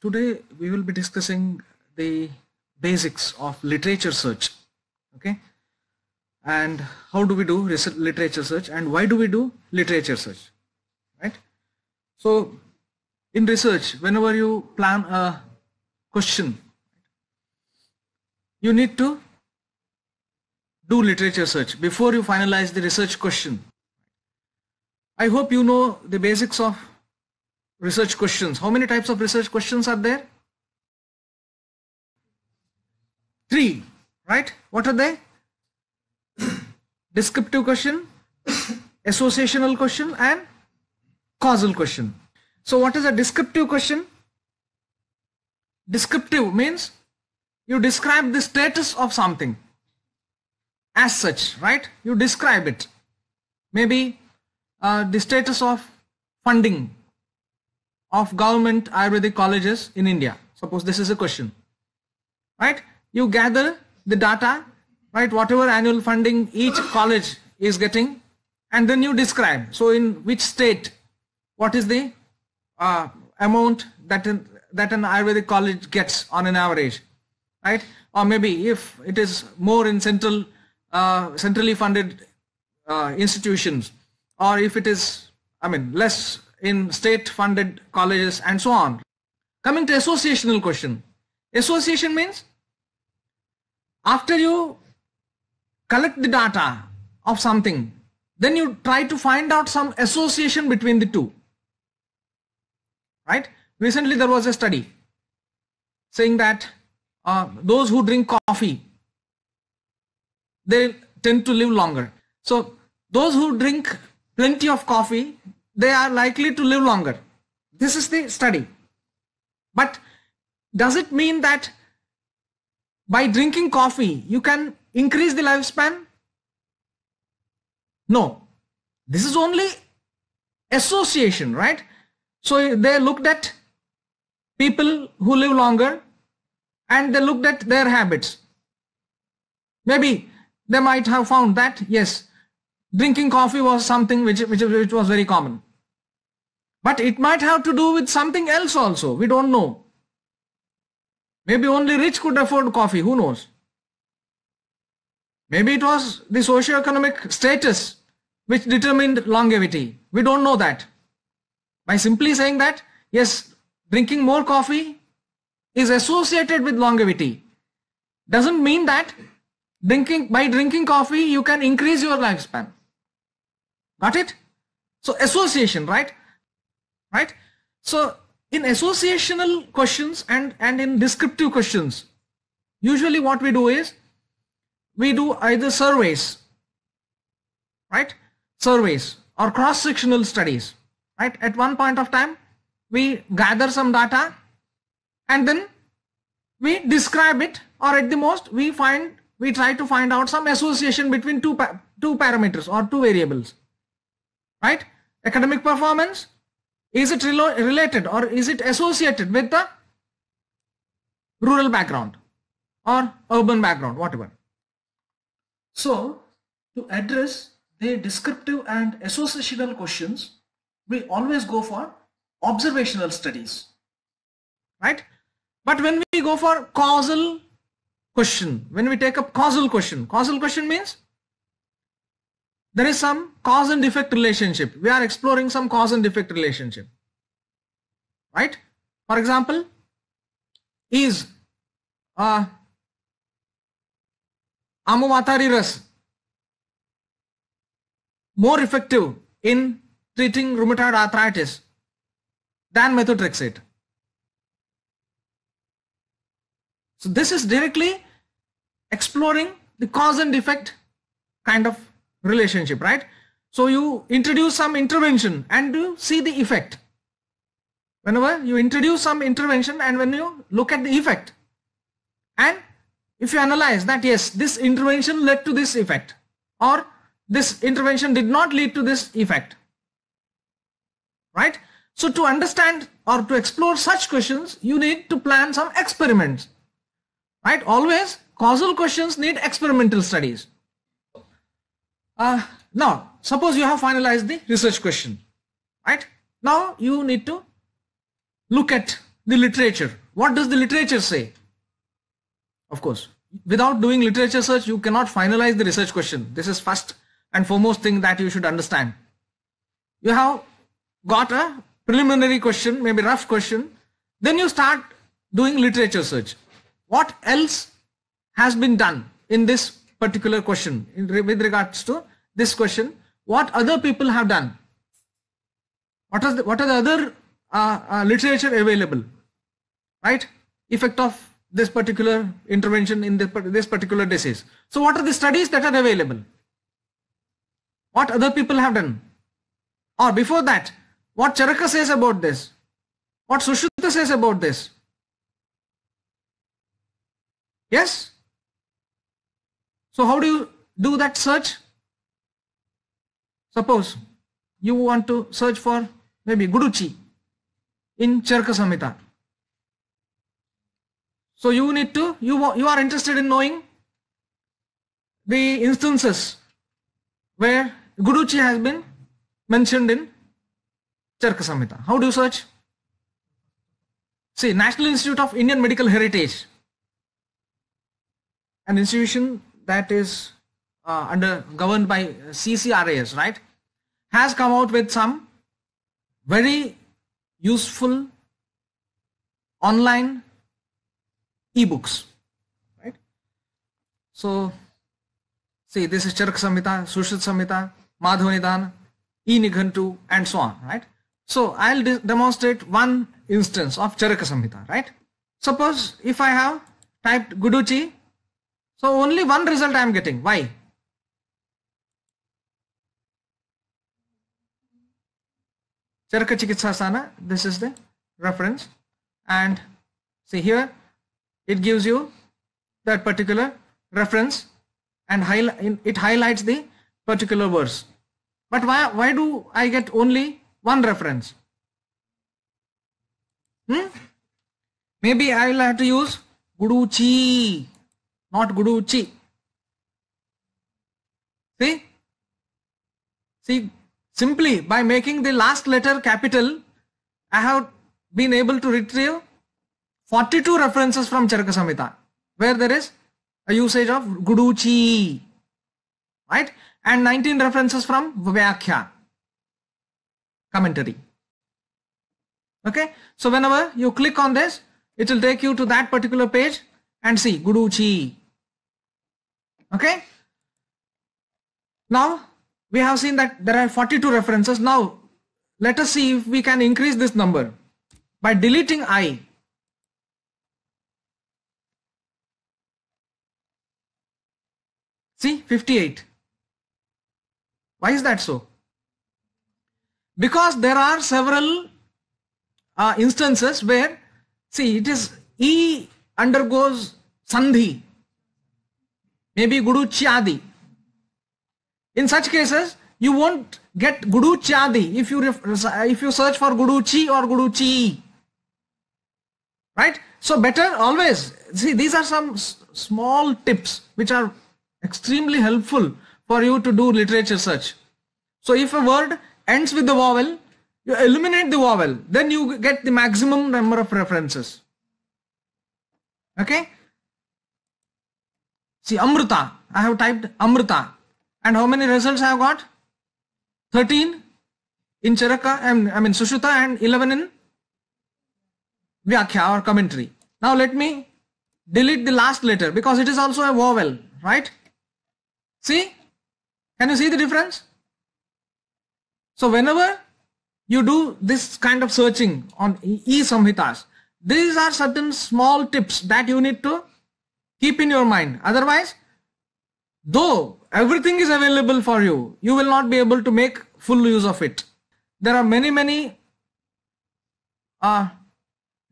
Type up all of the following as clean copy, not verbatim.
today we will be discussing the basics of literature search. Okay, and how do we do literature search, and why do we do literature search, right? So in research, whenever you plan a question, you need to do literature search before you finalize the research question. I hope you know the basics of research questions. How many types of research questions are there? 3, right? What are they? Descriptive question, associational question, and causal question. So what is a descriptive question? Descriptive means you describe the status of something as such, right? You describe it. Maybe the status of funding of government Ayurvedic colleges in India. Suppose this is a question, right? You gather the data, right? Whatever annual funding each college is getting, and then you describe. So in which state, what is the amount that an Ayurvedic college gets on an average, right? Or maybe if it is more in centrally funded institutions, or if it is, less in state funded colleges, and so on. Coming to associational question. Association means after you collect the data of something, then you try to find out some association between the two, right? Recently there was a study saying that those who drink coffee, they tend to live longer. So those who drink plenty of coffee, they are likely to live longer. This is the study. But does it mean that by drinking coffee you can increase the lifespan? No. This is only association, right? So they looked at people who live longer and they looked at their habits. Maybe they might have found that yes, drinking coffee was something which was very common. But it might have to do with something else also. We don't know. Maybe only rich could afford coffee. Who knows? Maybe it was the socio-economic status which determined longevity. We don't know that. By simply saying that, yes, drinking more coffee is associated with longevity, doesn't mean that by drinking coffee you can increase your lifespan. Got it? So association, right? Right? So in associational questions and in descriptive questions, usually what we do is we do either surveys, right? Surveys or cross-sectional studies, right? At one point of time, we gather some data and then we describe it, or at the most we try to find out some association between two parameters or two variables, right? Academic performance, is it related or is it associated with the rural background or urban background, whatever. So to address the descriptive and associational questions, we always go for observational studies, right? But when we go for causal question, when we take up causal question means there is some cause and effect relationship. We are exploring some cause and effect relationship, right? For example, is Amuvatari Ras more effective in treating rheumatoid arthritis than methotrexate? So this is directly exploring the cause and effect kind of relationship, right? So you introduce some intervention and you see the effect. Whenever you introduce some intervention and when you look at the effect, and if you analyze that yes, this intervention led to this effect, or this intervention did not lead to this effect, right? So to understand or to explore such questions, you need to plan some experiments, right? Always causal questions need experimental studies. Now, suppose you have finalized the research question, right? Now you need to look at the literature. What does the literature say? Of course, without doing literature search, you cannot finalize the research question. This is first and foremost thing that you should understand. You have got a preliminary question, maybe rough question, then you start doing literature search. What else has been done in this particular question with regards to this question? What other people have done? What are the other literature available, right? Effect of this particular intervention in this particular disease. So what are the studies that are available? What other people have done? Or before that, what Charaka says about this? What Sushruta says about this? Yes? So how do you do that search? Suppose you want to search for maybe Guduchi in Charaka Samhita. So you need to, you are interested in knowing the instances where Guduchi has been mentioned in Charaka Samhita. How do you search? See, National Institute of Indian Medical Heritage, an institution that is governed by CCRAS, right, has come out with some very useful online ebooks, right? So, see, this is Charaka Samhita, Sushruta Samhita, Madhava Nidana, E-Nighantu, and so on, right? So, I'll demonstrate one instance of Charaka Samhita, right? Suppose if I have typed Guduchi, so only one result I am getting. Why? Charaka Chikitsasana, this is the reference, and see here it gives you that particular reference and it highlights the particular verse. But why do I get only one reference? Maybe I will have to use Guduchi, not Guduchi. See, simply by making the last letter capital, I have been able to retrieve 42 references from Charaka Samhita, where there is a usage of Guduchi, right? And 19 references from Vyakhya, commentary. Okay, so whenever you click on this, it will take you to that particular page and see Guduchi. Okay, now we have seen that there are 42 references. Now let us see if we can increase this number by deleting I. See, 58. Why is that so? Because there are several instances where, see, it is E undergoes Sandhi, maybe Guduchyadi. In such cases, you won't get Guduchyadi if you search for Guduchi or Guduchi, right? So better always, see, these are some small tips which are extremely helpful for you to do literature search. So if a word ends with the vowel, you eliminate the vowel, then you get the maximum number of references. Okay? See, Amrita, I have typed Amrita, and how many results I have got? 13 in Charaka, I mean Sushruta, and 11 in Vyakhya or commentary. Now let me delete the last letter because it is also a vowel, right? See, can you see the difference? So whenever you do this kind of searching on e-Samhitas, these are certain small tips that you need to keep in your mind. Otherwise, though everything is available for you, you will not be able to make full use of it. There are many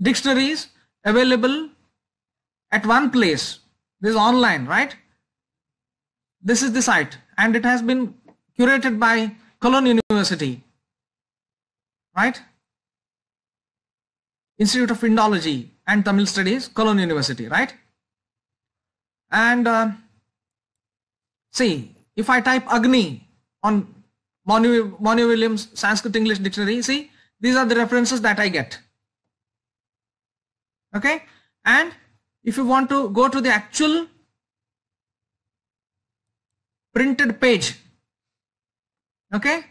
dictionaries available at one place. This is online, right? This is the site, and it has been curated by Cologne University, right? Institute of Indology and Tamil Studies, Cologne University, right? And see, if I type Agni on Monu Williams Sanskrit English Dictionary, see, these are the references that I get. Okay, and if you want to go to the actual printed page, okay,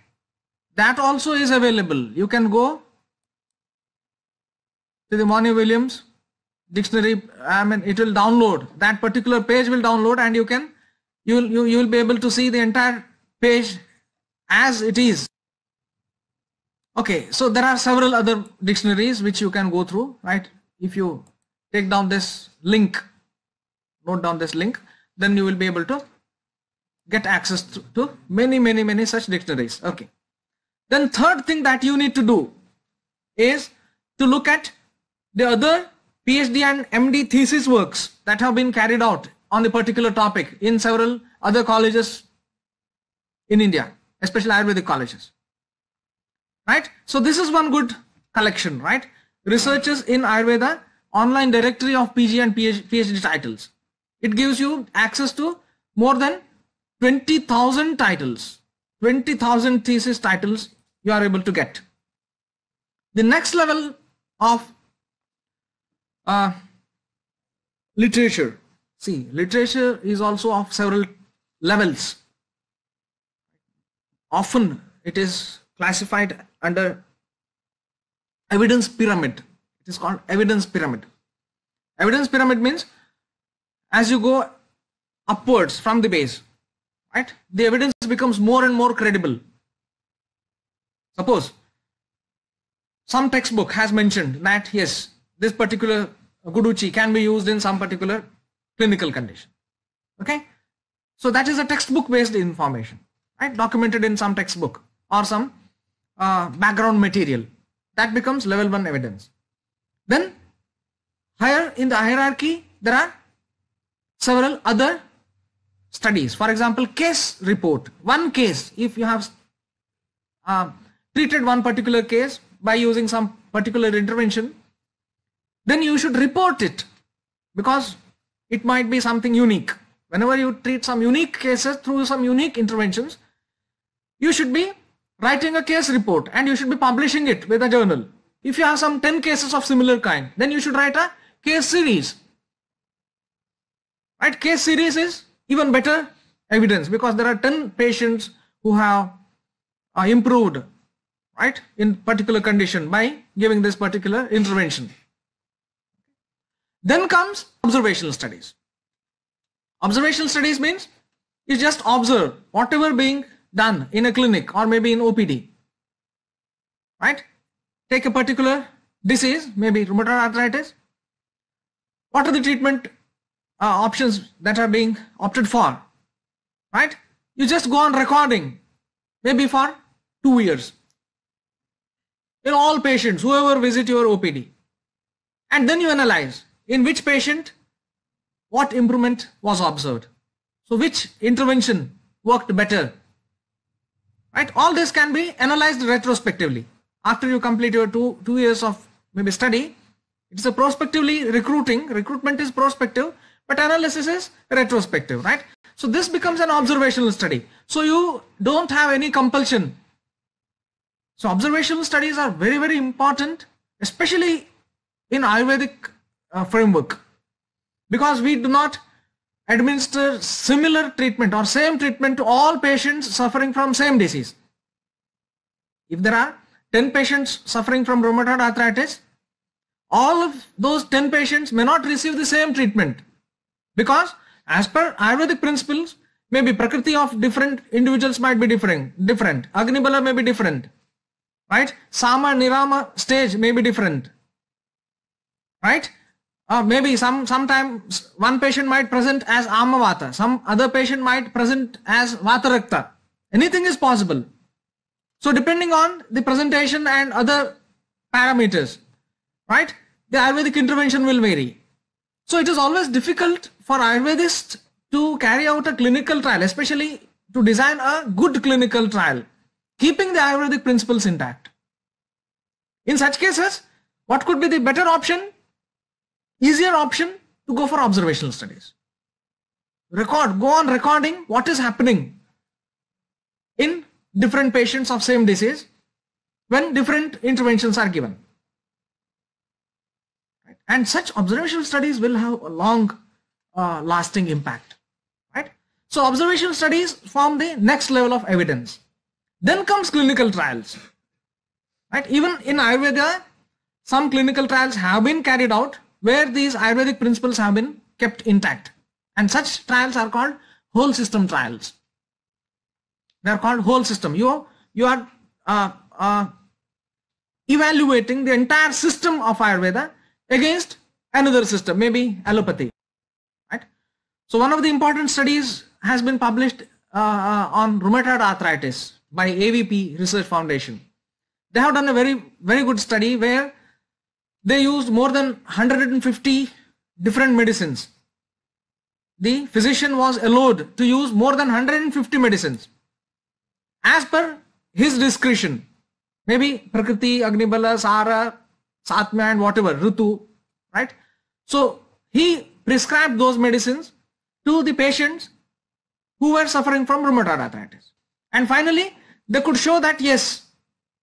that also is available. You can go to the Monier-Williams dictionary. I mean, it will download, that particular page will download, and you will be able to see the entire page as it is. Okay, so there are several other dictionaries which you can go through, right? If you take down this link, note down this link, then you will be able to get access to many such dictionaries. Okay. Then third thing that you need to do is to look at the other PhD and MD thesis works that have been carried out on the particular topic in several other colleges in India, especially Ayurvedic colleges. Right? So this is one good collection, right? Researches in Ayurveda, online directory of PG and PhD titles. It gives you access to more than 20,000 titles, 20,000 thesis titles you are able to get. The next level of literature. See, literature is also of several levels. Often it is classified under evidence pyramid. It is called evidence pyramid. Evidence pyramid means as you go upwards from the base, right, the evidence becomes more and more credible. Suppose some textbook has mentioned that yes, this particular Guduchi can be used in some particular clinical condition. Okay, so that is a textbook based information, right, documented in some textbook or some background material. That becomes level 1 evidence. Then higher in the hierarchy there are several other studies. For example, case report. One case, if you have treated one particular case by using some particular intervention, then you should report it because it might be something unique. Whenever you treat some unique cases through some unique interventions, you should be writing a case report and you should be publishing it with a journal. If you have some 10 cases of similar kind, then you should write a case series. Right? Case series is even better evidence because there are 10 patients who have improved, right, in particular condition by giving this particular intervention. Then comes observational studies. Observational studies means you just observe whatever being done in a clinic or maybe in OPD, right? Take a particular disease, maybe rheumatoid arthritis. What are the treatment options that are being opted for, right? You just go on recording, maybe for 2 years, in all patients, whoever visit your OPD, and then you analyze in which patient what improvement was observed. So which intervention worked better, right? All this can be analyzed retrospectively. After you complete your two years of maybe study, it's a prospectively recruiting. Recruitment is prospective, but analysis is retrospective, right? So this becomes an observational study. So you don't have any compulsion. So observational studies are very important, especially in Ayurvedic framework, because we do not administer similar treatment or same treatment to all patients suffering from same disease. If there are 10 patients suffering from rheumatoid arthritis, all of those 10 patients may not receive the same treatment because as per Ayurvedic principles, maybe prakriti of different individuals might be different. Agni bala may be different, right? Sama, Nirama stage may be different, right? Maybe sometimes one patient might present as Amavata, some other patient might present as Vatarakta. Anything is possible. So depending on the presentation and other parameters, right, the Ayurvedic intervention will vary. So it is always difficult for Ayurvedists to carry out a clinical trial, especially to design a good clinical trial, keeping the Ayurvedic principles intact. In such cases, what could be the better option? Easier option to go for observational studies. Go on recording what is happening in different patients of same disease when different interventions are given. Right? And such observational studies will have a long lasting impact, right? So observational studies form the next level of evidence. Then comes clinical trials, right? Even in Ayurveda, some clinical trials have been carried out where these Ayurvedic principles have been kept intact. And such trials are called whole system trials. They are called whole system. You are evaluating the entire system of Ayurveda against another system, maybe allopathy, right? So one of the important studies has been published on rheumatoid arthritis by AVP Research Foundation. They have done a very, very good study where they used more than 150 different medicines. The physician was allowed to use more than 150 medicines as per his discretion. Maybe Prakriti, Agnibala, Sara, Satmya and whatever, Ritu, right? So he prescribed those medicines to the patients who were suffering from rheumatoid arthritis. And finally, they could show that yes,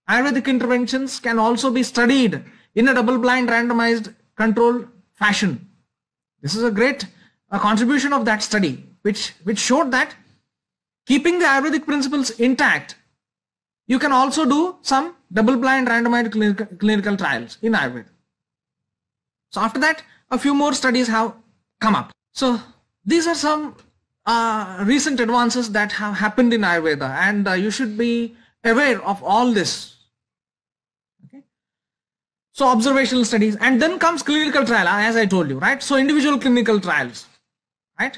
Ayurvedic interventions can also be studied in a double-blind randomized controlled fashion. This is a great contribution of that study, which showed that keeping the Ayurvedic principles intact, you can also do some double-blind randomized clinical trials in Ayurveda. So after that, a few more studies have come up. So these are some recent advances that have happened in Ayurveda, and you should be aware of all this. Okay. So observational studies, and then comes clinical trial, as I told you, right? So individual clinical trials, right?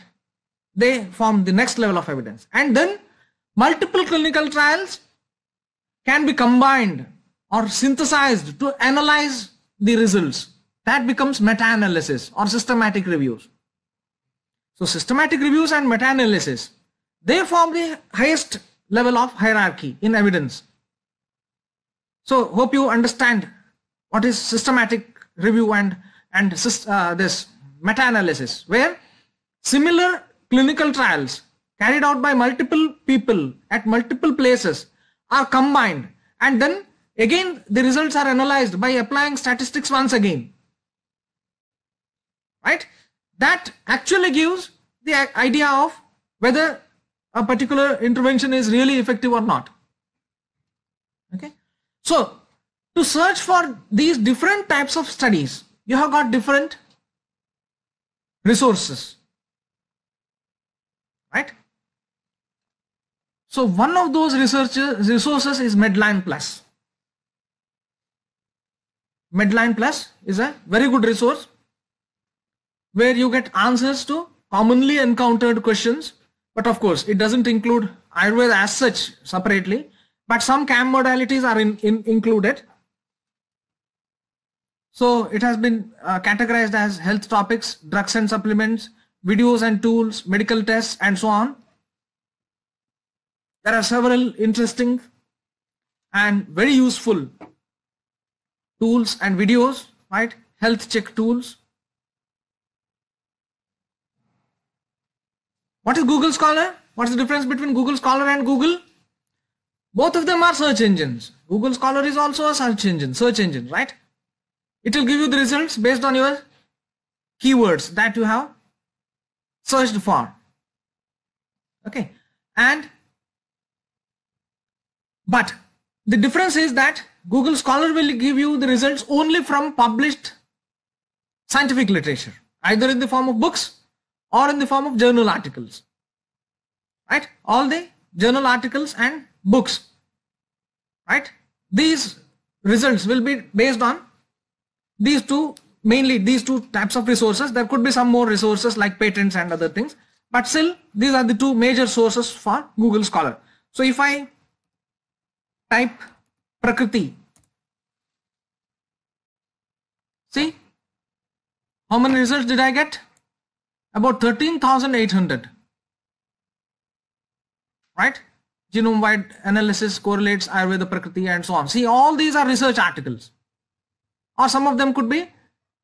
They form the next level of evidence. And then multiple clinical trials can be combined or synthesized to analyze the results. That becomes meta-analysis or systematic reviews. So systematic reviews and meta-analysis, they form the highest level of hierarchy in evidence. So hope you understand what is systematic review and this meta-analysis, where similar clinical trials carried out by multiple people at multiple places are combined, and then again the results are analyzed by applying statistics once again, right? That actually gives the idea of whether a particular intervention is really effective or not. Okay, so to search for these different types of studies, you have got different resources, right? So one of those resources is Medline Plus. Medline Plus is a very good resource where you get answers to commonly encountered questions, but of course it doesn't include Ayurveda as such separately, but some CAM modalities are included. So it has been categorized as health topics, drugs and supplements, videos and tools, medical tests, and so on. There are several interesting and very useful tools and videos, right? Health check tools. What is Google Scholar? What's the difference between Google Scholar and Google? Both of them are search engines. Google Scholar is also a search engine, right? It will give you the results based on your keywords that you have searched for. Okay. But the difference is that Google Scholar will give you the results only from published scientific literature, either in the form of books or in the form of journal articles, right? All the journal articles and books, right? These results will be based on these two, mainly these two types of resources. There could be some more resources like patents and other things, but still these are the two major sources for Google Scholar. So if I type Prakriti, see how many results did I get? About 13,800, right? Genome-wide analysis correlates Ayurveda, Prakriti, and so on. See, all these are research articles, or some of them could be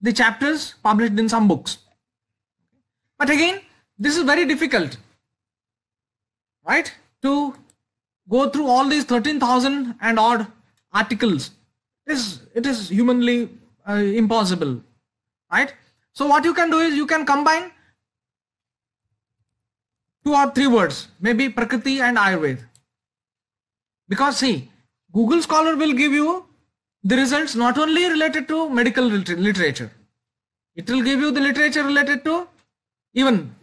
the chapters published in some books. But again, this is very difficult, right? To go through all these 13,000 and odd articles. It is humanly impossible. right? So what you can do is you can combine 2 or 3 words, maybe Prakriti and Ayurveda. Because see, Google Scholar will give you the results not only related to medical literature, it will give you the literature related to even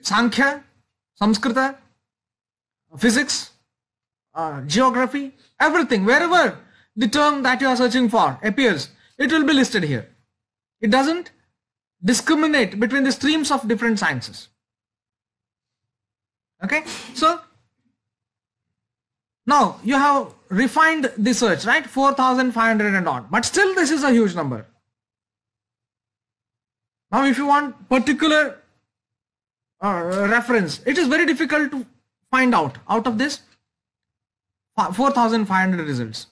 Sankhya, Samskrita, physics, geography, everything. Wherever the term that you are searching for appears, it will be listed here. It doesn't discriminate between the streams of different sciences. Okay, so now you have refined the search, right? 4,500 and odd, but still this is a huge number. Now if you want particular reference, it is very difficult to find out of this 4,500 results.